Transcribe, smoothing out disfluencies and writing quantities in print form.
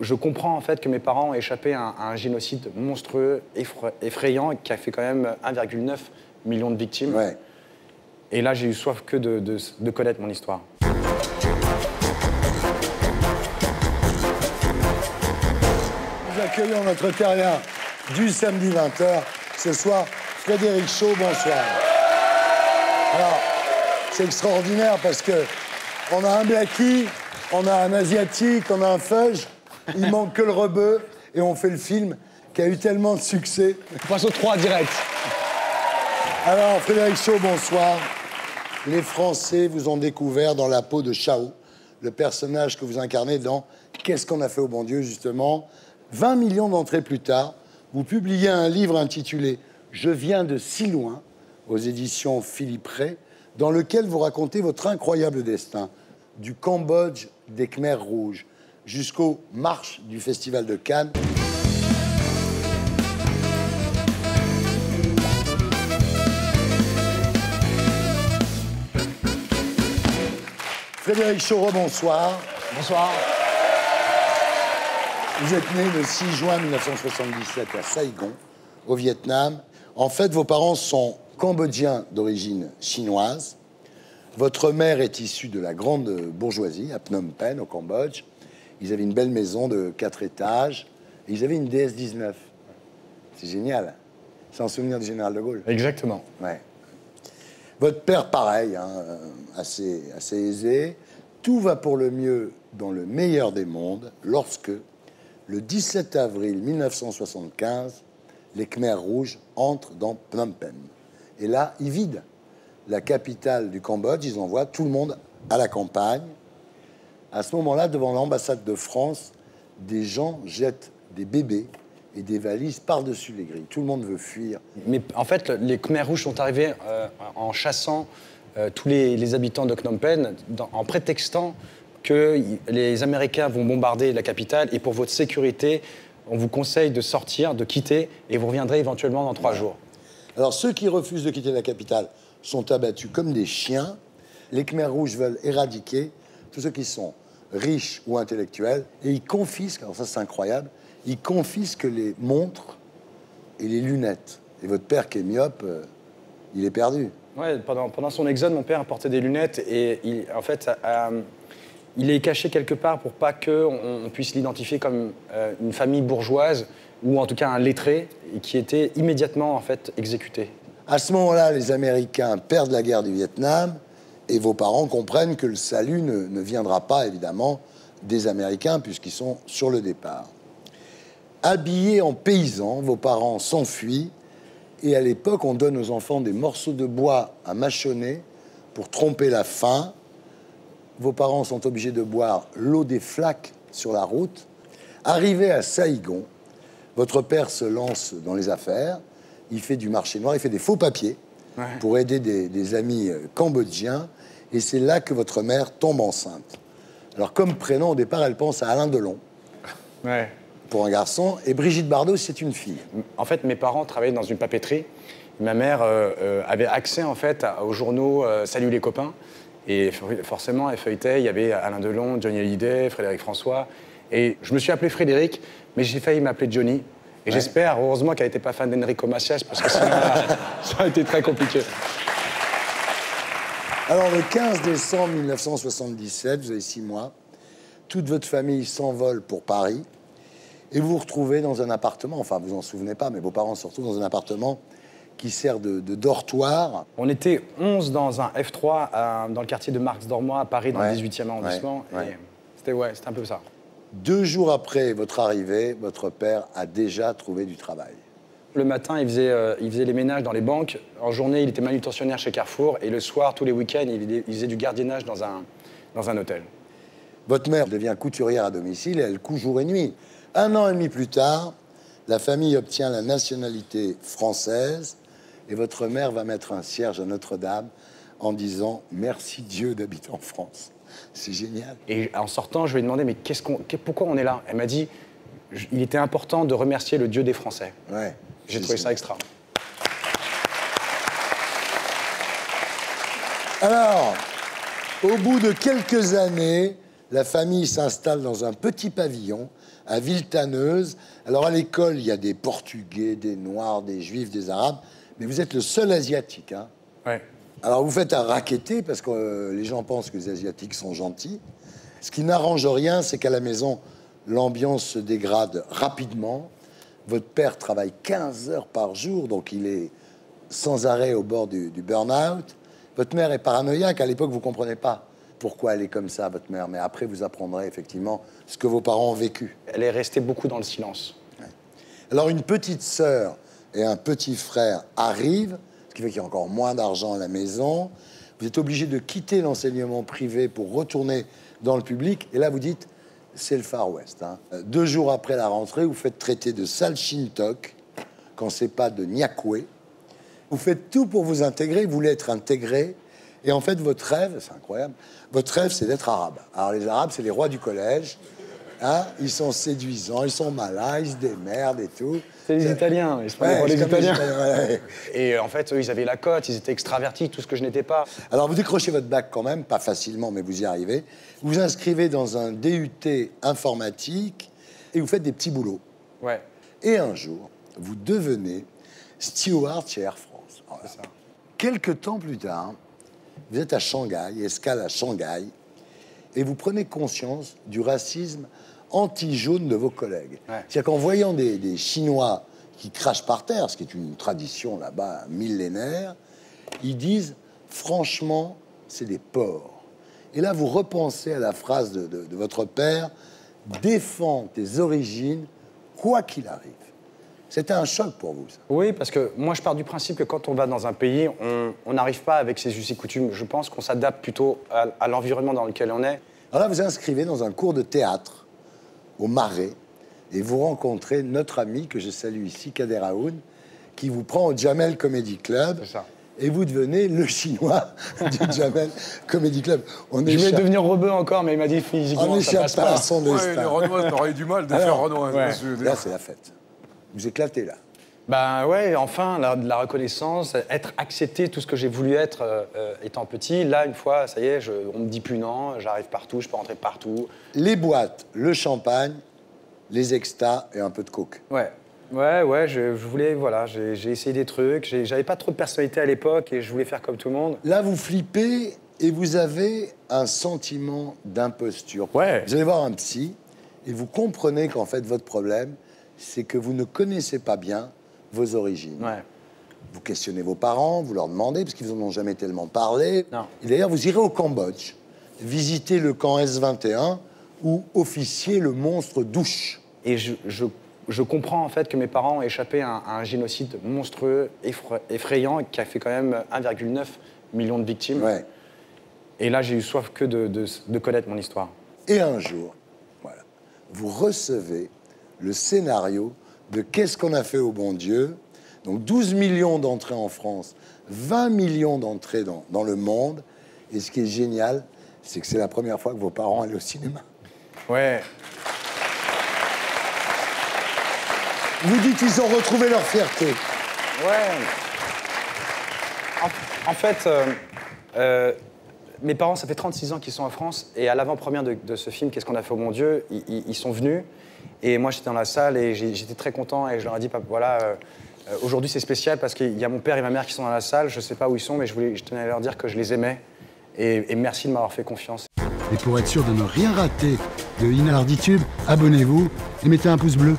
je comprends en fait que mes parents ont échappé à un génocide monstrueux, effrayant, qui a fait quand même 1,9 million de victimes. Ouais. Et là, j'ai eu soif que de connaître mon histoire. Nous accueillons notre terrien du samedi 20h. Ce soir, Frédéric Shaw, bonsoir. Alors, c'est extraordinaire parce que on a un Blackie, on a un Asiatique, on a un Fudge, il manque que le rebeu et on fait le film qui a eu tellement de succès. On passe au 3 direct. Alors, Frédéric Shaw, bonsoir. Les Français vous ont découvert dans la peau de Chao, le personnage que vous incarnez dans Qu'est-ce qu'on a fait au bon Dieu, justement. 20 millions d'entrées plus tard, vous publiez un livre intitulé « Je viens de si loin » aux éditions Philippe Ray, dans lequel vous racontez votre incroyable destin, du Cambodge des Khmers rouges jusqu'aux marches du Festival de Cannes. Frédéric Shaw, bonsoir. Bonsoir. Vous êtes né le 6 juin 1977 à Saigon, au Vietnam. En fait, vos parents sont cambodgiens d'origine chinoise. Votre mère est issue de la grande bourgeoisie, à Phnom Penh, au Cambodge. Ils avaient une belle maison de 4 étages. Et ils avaient une DS-19. C'est génial. C'est un souvenir du général de Gaulle. Exactement. Ouais. Votre père, pareil, hein, assez aisé. Tout va pour le mieux dans le meilleur des mondes lorsque, le 17 avril 1975, les Khmers rouges entrent dans Phnom Penh. Et là, ils vident la capitale du Cambodge. Ils envoient tout le monde à la campagne. À ce moment-là, devant l'ambassade de France, des gens jettent des bébés et des valises par-dessus les grilles. Tout le monde veut fuir. Mais en fait, les Khmers rouges sont arrivés en chassant tous les habitants de Phnom Penh, en prétextant que les Américains vont bombarder la capitale et pour votre sécurité, on vous conseille de sortir, de quitter, et vous reviendrez éventuellement dans 3 jours. Alors, ceux qui refusent de quitter la capitale sont abattus comme des chiens. Les Khmers rouges veulent éradiquer tous ceux qui sont riches ou intellectuels, et ils confisquent, alors ça c'est incroyable, ils confisquent les montres et les lunettes. Et votre père qui est myope, il est perdu. Ouais, pendant son exode, mon père portait des lunettes et en fait, il est caché quelque part pour pas qu'on puisse l'identifier comme une famille bourgeoise ou en tout cas un lettré et qui était immédiatement en fait exécuté. À ce moment-là, les Américains perdent la guerre du Vietnam et vos parents comprennent que le salut ne viendra pas évidemment des Américains puisqu'ils sont sur le départ. Habillés en paysans, vos parents s'enfuient et à l'époque, on donne aux enfants des morceaux de bois à mâchonner pour tromper la faim. Vos parents sont obligés de boire l'eau des flaques sur la route. Arrivé à Saigon, votre père se lance dans les affaires. Il fait du marché noir, il fait des faux papiers pour aider des amis cambodgiens. Et c'est là que votre mère tombe enceinte. Alors, comme prénom, au départ, elle pense à Alain Delon. Ouais. Pour un garçon, et Brigitte Bardot, c'est une fille. En fait, mes parents travaillaient dans une papeterie. Ma mère avait accès en fait aux journaux Salut les copains. Et forcément, elle feuilletait. Il y avait Alain Delon, Johnny Hallyday, Frédéric François. Et je me suis appelé Frédéric, mais j'ai failli m'appeler Johnny. Et j'espère, heureusement, qu'elle n'était pas fan d'Enrico Macias, parce que sinon, ça aurait été très compliqué. Alors, le 15 décembre 1977, vous avez 6 mois, toute votre famille s'envole pour Paris. Et vous vous retrouvez dans un appartement, enfin, vous en souvenez pas, mais vos parents se retrouvent dans un appartement qui sert de dortoir. On était 11 dans un F3 dans le quartier de Marx-Dormois à Paris, dans le 18e arrondissement. Et c'était un peu ça. 2 jours après votre arrivée, votre père a déjà trouvé du travail. Le matin, il faisait les ménages dans les banques. En journée, il était manutentionnaire chez Carrefour. Et le soir, tous les week-ends, il faisait du gardiennage dans un hôtel. Votre mère devient couturière à domicile et elle coud jour et nuit. 1 an et demi plus tard, la famille obtient la nationalité française et votre mère va mettre un cierge à Notre-Dame en disant « Merci Dieu d'habiter en France ». C'est génial. Et en sortant, je lui ai demandé « Mais pourquoi on est là ?» Elle m'a dit « Il était important de remercier le Dieu des Français ». Ouais. J'ai trouvé ça extra. Alors, au bout de quelques années, la famille s'installe dans un petit pavillon à Villetaneuse. Alors, à l'école, il y a des Portugais, des Noirs, des Juifs, des Arabes, mais vous êtes le seul Asiatique, hein. Ouais. Alors, vous faites un racketter parce que les gens pensent que les Asiatiques sont gentils. Ce qui n'arrange rien, c'est qu'à la maison, l'ambiance se dégrade rapidement. Votre père travaille 15 heures par jour, donc il est sans arrêt au bord du burn-out. Votre mère est paranoïaque. À l'époque, vous ne comprenez pas pourquoi elle est comme ça, votre mère. Mais après, vous apprendrez effectivement ce que vos parents ont vécu. Elle est restée beaucoup dans le silence. Ouais. Alors, une petite sœur et un petit frère arrivent, ce qui fait qu'il y a encore moins d'argent à la maison. Vous êtes obligé de quitter l'enseignement privé pour retourner dans le public. Et là, vous dites, c'est le Far West, hein. 2 jours après la rentrée, vous faites traiter de Salchintok, quand c'est pas de Nyakwe. Vous faites tout pour vous intégrer, vous voulez être intégré. Et en fait, votre rêve, c'est incroyable, votre rêve, c'est d'être arabe. Alors, les Arabes, c'est les rois du collège. Hein, ils sont séduisants, ils sont malins, ils se démerdent et tout. C'est les Italiens, ils se prennent pour les Italiens. Ouais. Et en fait, eux, ils avaient la cote, ils étaient extravertis, tout ce que je n'étais pas. Alors, vous décrochez votre bac quand même, pas facilement, mais vous y arrivez. Vous vous inscrivez dans un DUT informatique et vous faites des petits boulots. Ouais. Et un jour, vous devenez steward chez Air France. Voilà. C'est ça. Quelques temps plus tard, vous êtes à Shanghai, escale à Shanghai, et vous prenez conscience du racisme anti-jaune de vos collègues. Ouais. C'est-à-dire qu'en voyant des Chinois qui crachent par terre, ce qui est une tradition là-bas millénaire, ils disent, franchement, c'est des porcs. Et là, vous repensez à la phrase de votre père, défends tes origines, quoi qu'il arrive. C'était un choc pour vous, ça. Oui, parce que moi, je pars du principe que quand on va dans un pays, on n'arrive pas avec ses us et coutumes. Je pense qu'on s'adapte plutôt à l'environnement dans lequel on est. Alors là, vous inscrivez dans un cours de théâtre au Marais et vous rencontrez notre ami que je salue ici, Kader Aoun, qui vous prend au Jamel Comedy Club. C'est ça. Et vous devenez le Chinois du Jamel Comedy Club. Je voulais devenir rebeu encore, mais il m'a dit physiquement, on ça passe n'échappe pas à pas. son Ouais, destin. les Renois, t'aurais eu du mal de faire Renoir. ouais. Là, c'est la fête. Vous éclatez, là. Ben ouais, enfin, de la reconnaissance, être accepté, tout ce que j'ai voulu être étant petit. Là, une fois, ça y est, on me dit plus non, j'arrive partout, je peux rentrer partout. Les boîtes, le champagne, les extas et un peu de coke. Ouais, je voulais, voilà, j'ai essayé des trucs, j'avais pas trop de personnalité à l'époque et je voulais faire comme tout le monde. Là, vous flippez et vous avez un sentiment d'imposture. Ouais. Vous allez voir un psy et vous comprenez qu'en fait, votre problème, c'est que vous ne connaissez pas bien vos origines. Ouais. Vous questionnez vos parents, vous leur demandez, parce qu'ils n'en ont jamais tellement parlé. Non. Et d'ailleurs, vous irez au Cambodge, visiter le camp S21, où officier le monstre douche. Et je comprends en fait que mes parents ont échappé à un génocide monstrueux, effrayant, qui a fait quand même 1,9 million de victimes. Ouais. Et là, j'ai eu soif que de connaître mon histoire. Et un jour, voilà, vous recevez le scénario de Qu'est-ce qu'on a fait au bon Dieu? Donc 12 millions d'entrées en France, 20 millions d'entrées dans le monde. Et ce qui est génial, c'est que c'est la première fois que vos parents allaient au cinéma. Ouais. Vous dites qu'ils ont retrouvé leur fierté. Ouais. En fait, mes parents, ça fait 36 ans qu'ils sont en France. Et à l'avant-première de ce film, Qu'est-ce qu'on a fait au bon Dieu, ils sont venus. Et moi, j'étais dans la salle et j'étais très content. Et je leur ai dit, voilà, aujourd'hui, c'est spécial parce qu'il y a mon père et ma mère qui sont dans la salle. Je ne sais pas où ils sont, mais je tenais à leur dire que je les aimais. Et merci de m'avoir fait confiance. Et pour être sûr de ne rien rater de Inarditube, abonnez-vous et mettez un pouce bleu.